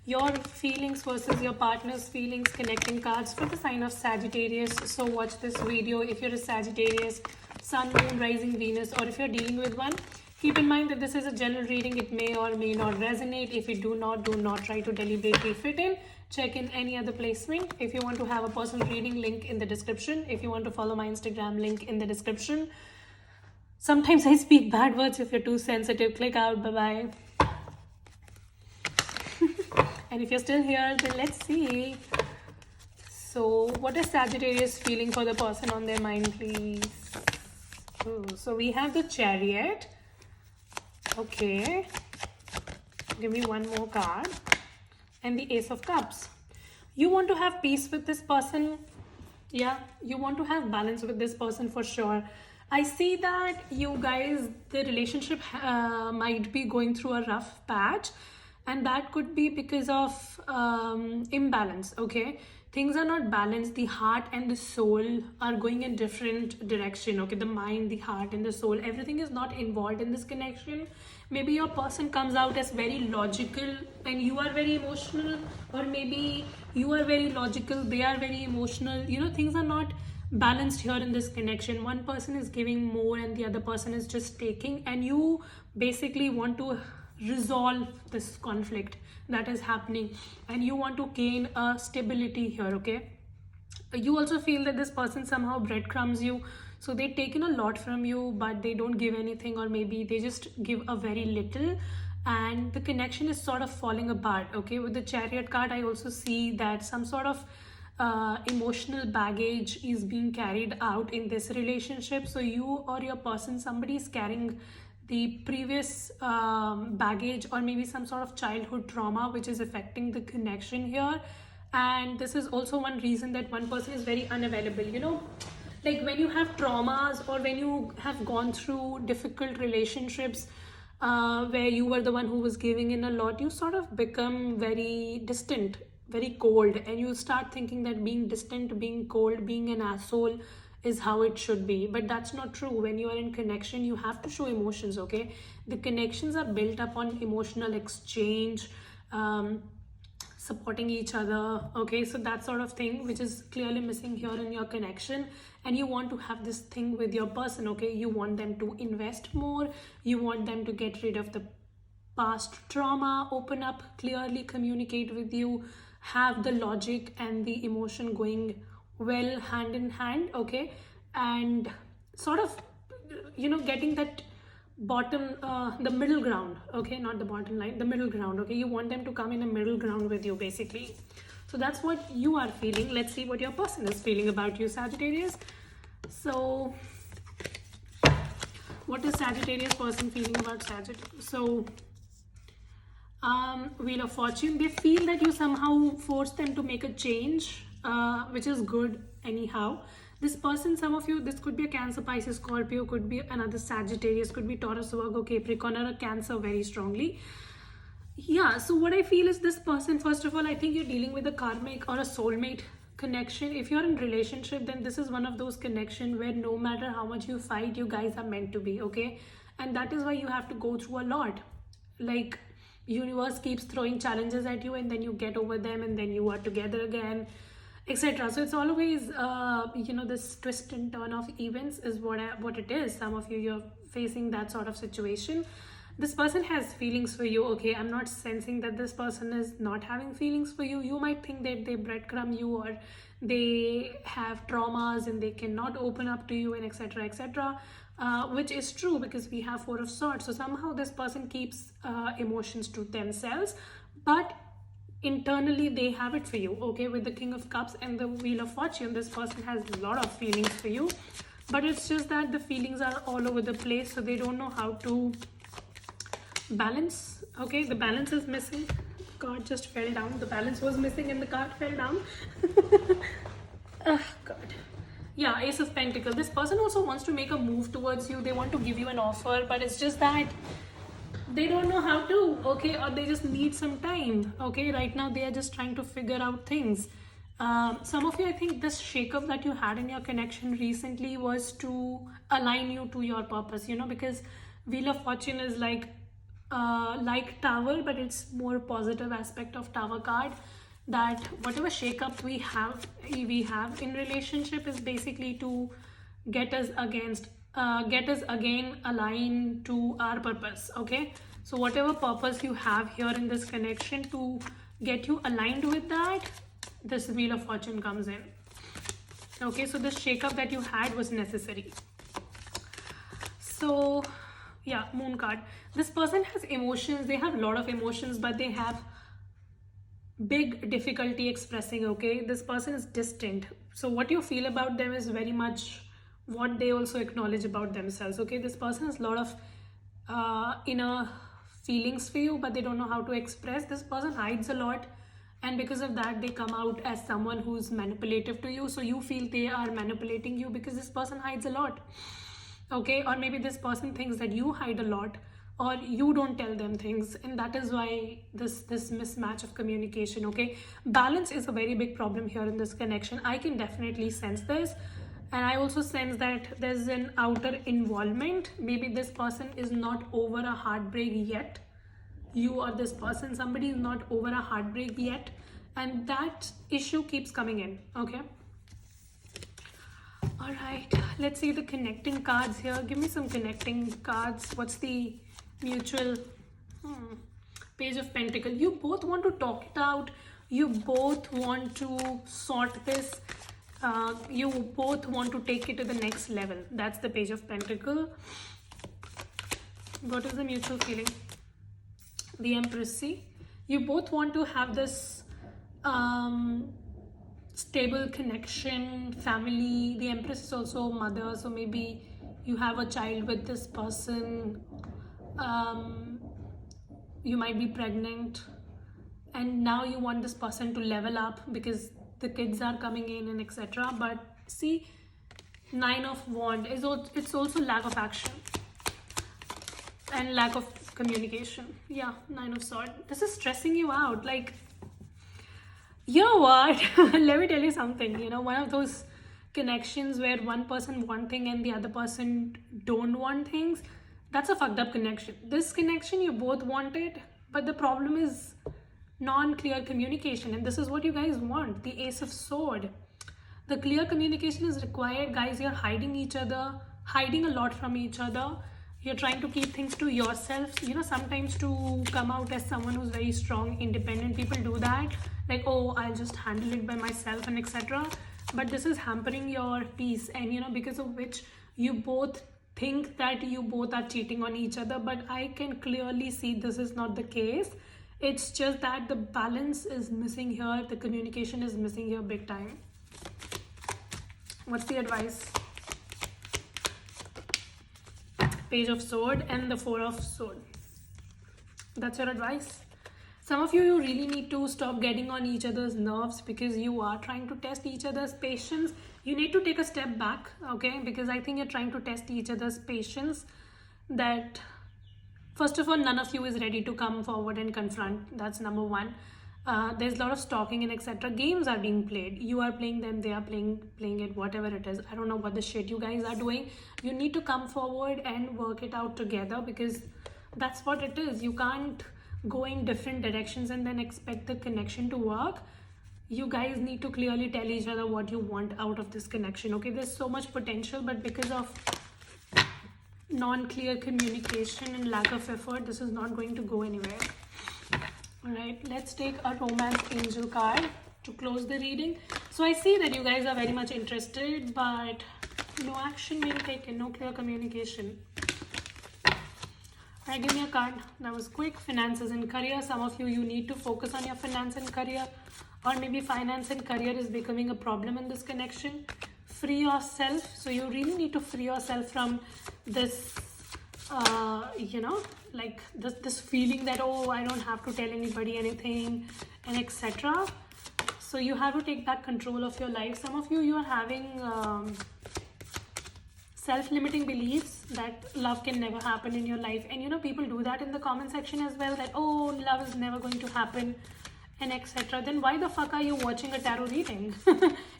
your feelings versus your partner's feelings connecting cards for the sign of Sagittarius. So watch this video if you're a Sagittarius, Sun, Moon, Rising, Venus, or if you're dealing with one. Keep in mind that this is a general reading. It may or may not resonate. If it do not try to deliberately fit in. Check in any other placement. If you want to have a personal reading, link in the description. If you want to follow my Instagram, link in the description. Sometimes I speak bad words. If you're too sensitive, click out. Bye-bye. And if you're still here, then let's see. So what is Sagittarius feeling for the person on their mind, please? Ooh, so we have the Chariot. Okay. Give me one more card. And the Ace of Cups. You want to have peace with this person. Yeah, you want to have balance with this person for sure. I see that you guys, the relationship might be going through a rough patch. And that could be because of imbalance, okay? Things are not balanced. The heart and the soul are going in different direction, okay? The mind, the heart and the soul, everything is not involved in this connection. Maybe your person comes out as very logical and you are very emotional, or maybe you are very logical, they are very emotional. You know, things are not balanced here in this connection. One person is giving more and the other person is just taking, and you basically want to resolve this conflict that is happening and you want to gain a stability here, okay? You also feel that this person somehow breadcrumbs you, so they've taken a lot from you but they don't give anything, or maybe they just give a very little, and the connection is sort of falling apart, okay? With the Chariot card, I also see that some sort of emotional baggage is being carried out in this relationship. So you or your person, somebody is carrying the previous baggage, or maybe some sort of childhood trauma which is affecting the connection here. And this is also one reason that one person is very unavailable. You know, like when you have traumas or when you have gone through difficult relationships where you were the one who was giving in a lot, you sort of become very distant, very cold, and you start thinking that being distant, being cold, being an asshole is how it should be. But that's not true. When you are in connection, you have to show emotions, okay? The connections are built up on emotional exchange, supporting each other, okay? So that sort of thing which is clearly missing here in your connection, and you want to have this thing with your person, okay? You want them to invest more, you want them to get rid of the past trauma, open up, clearly communicate with you, have the logic and the emotion going well hand in hand, okay? And sort of, you know, getting that bottom, the middle ground, okay? Not the bottom line, the middle ground, okay? You want them to come in a middle ground with you, basically. So that's what you are feeling. Let's see what your person is feeling about you, Sagittarius. So what is Sagittarius person feeling about Sagittarius? So Wheel of Fortune, they feel that you somehow forced them to make a change, which is good anyhow. This person, some of you, this could be a Cancer, Pisces, Scorpio, could be another Sagittarius, could be Taurus, Virgo, Capricorn, or a Cancer very strongly. Yeah, so what I feel is this person, first of all, I think you're dealing with a karmic or a soulmate connection. If you're in relationship, then this is one of those connections where no matter how much you fight, you guys are meant to be, okay? And that is why you have to go through a lot. Like, universe keeps throwing challenges at you and then you get over them and then you are together again, etc. So it's always you know, this twist and turn of events is what it is. Some of you, you're facing that sort of situation. This person has feelings for you, okay? I'm not sensing that this person is not having feelings for you. You might think that they breadcrumb you, or they have traumas and they cannot open up to you, and etc, etc, which is true because we have Four of Swords. So somehow this person keeps emotions to themselves, but internally they have it for you, okay? With the King of Cups and the Wheel of Fortune, this person has a lot of feelings for you, but it's just that the feelings are all over the place, so they don't know how to balance, okay? The balance is missing. The card just fell down. The balance was missing and the card fell down. Oh god. Yeah, Ace of Pentacles. This person also wants to make a move towards you. They want to give you an offer, but it's just that they don't know how to, okay? Or they just need some time, okay? Right now they are just trying to figure out things. Some of you, I think this shakeup that you had in your connection recently was to align you to your purpose, you know, because Wheel of Fortune is like like Tower, but it's more positive aspect of Tower card, that whatever shakeup we have in relationship is basically to get us again aligned to our purpose. Okay, so whatever purpose you have here in this connection, to get you aligned with that, this Wheel of Fortune comes in. Okay, so this shakeup that you had was necessary. So yeah, Moon card. This person has emotions. They have a lot of emotions, but they have big difficulty expressing. Okay, this person is distant. So what you feel about them is very much what they also acknowledge about themselves. Okay, this person has a lot of inner feelings for you, but they don't know how to express. This person hides a lot, and because of that they come out as someone who's manipulative to you. So you feel they are manipulating you because this person hides a lot. Okay, or maybe this person thinks that you hide a lot, or you don't tell them things, and that is why this mismatch of communication. Okay, balance is a very big problem here in this connection. I can definitely sense this, and I also sense that there's an outer involvement. Maybe this person is not over a heartbreak yet. You or this person, somebody is not over a heartbreak yet, and that issue keeps coming in. Okay, all right, let's see the connecting cards here. Give me some connecting cards. What's the mutual? Page of Pentacle. You both want to talk it out. You both want to sort this. You both want to take it to the next level. That's the Page of Pentacle. What is the mutual feeling? The Empress. See, you both want to have this stable connection, family. The Empress is also mother, so maybe you have a child with this person. You might be pregnant, and now you want this person to level up because the kids are coming in and etc. But see, Nine of Wands is it's also lack of action and lack of communication. Yeah, Nine of Swords. This is stressing you out. Like, you know what? Let me tell you something. You know, one of those connections where one person want thing and the other person don't want things, that's a fucked up connection. This connection, you both want it, but the problem is non-clear communication, and this is what you guys want. The Ace of Sword. The clear communication is required, guys. You're hiding each other, hiding a lot from each other. You're trying to keep things to yourself. You know, sometimes to come out as someone who's very strong, independent, people do that. Like, oh, I'll just handle it by myself and etc. But this is hampering your peace, and you know, because of which you both think that you both are cheating on each other. But I can clearly see this is not the case. It's just that the balance is missing here. The communication is missing here big time. What's the advice? Page of Sword and the Four of Sword. That's your advice. Some of you really need to stop getting on each other's nerves because you are trying to test each other's patience. You need to take a step back, okay? Because I think you're trying to test each other's patience. That first of all, none of you is ready to come forward and confront. That's number one. There's a lot of stalking and etc. Games are being played. You are playing them, they are playing it, whatever it is. I don't know what the shit you guys are doing. You need to come forward and work it out together, because that's what it is. You can't go in different directions and then expect the connection to work. You guys need to clearly tell each other what you want out of this connection. Okay, there's so much potential, but because of non-clear communication and lack of effort, this is not going to go anywhere. All right, let's take a Romance Angel card to close the reading. So I see that you guys are very much interested, but no action being taken, no clear communication. All right, give me a card. That was quick. Finances and career. Some of you need to focus on your finance and career, or maybe finance and career is becoming a problem in this connection. Free yourself. So you really need to free yourself from this like this feeling that, oh, I don't have to tell anybody anything and etc. So you have to take back control of your life. Some of you are having self-limiting beliefs that love can never happen in your life, and you know, people do that in the comment section as well, that, oh, love is never going to happen and etc. Then why the fuck are you watching a tarot reading?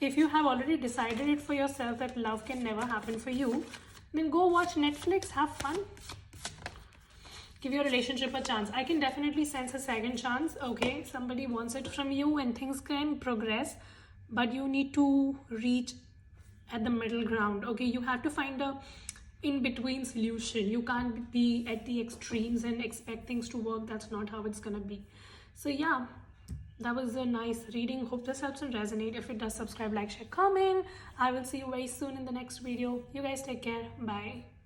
If you have already decided it for yourself that love can never happen for you, then go watch Netflix, have fun. Give your relationship a chance. I can definitely sense a second chance. Okay, somebody wants it from you and things can progress, but you need to reach at the middle ground. Okay, you have to find a in between solution. You can't be at the extremes and expect things to work. That's not how it's gonna be. So yeah, that was a nice reading. Hope this helps and resonate. If it does, subscribe, like, share, comment. I will see you very soon in the next video. You guys take care. Bye.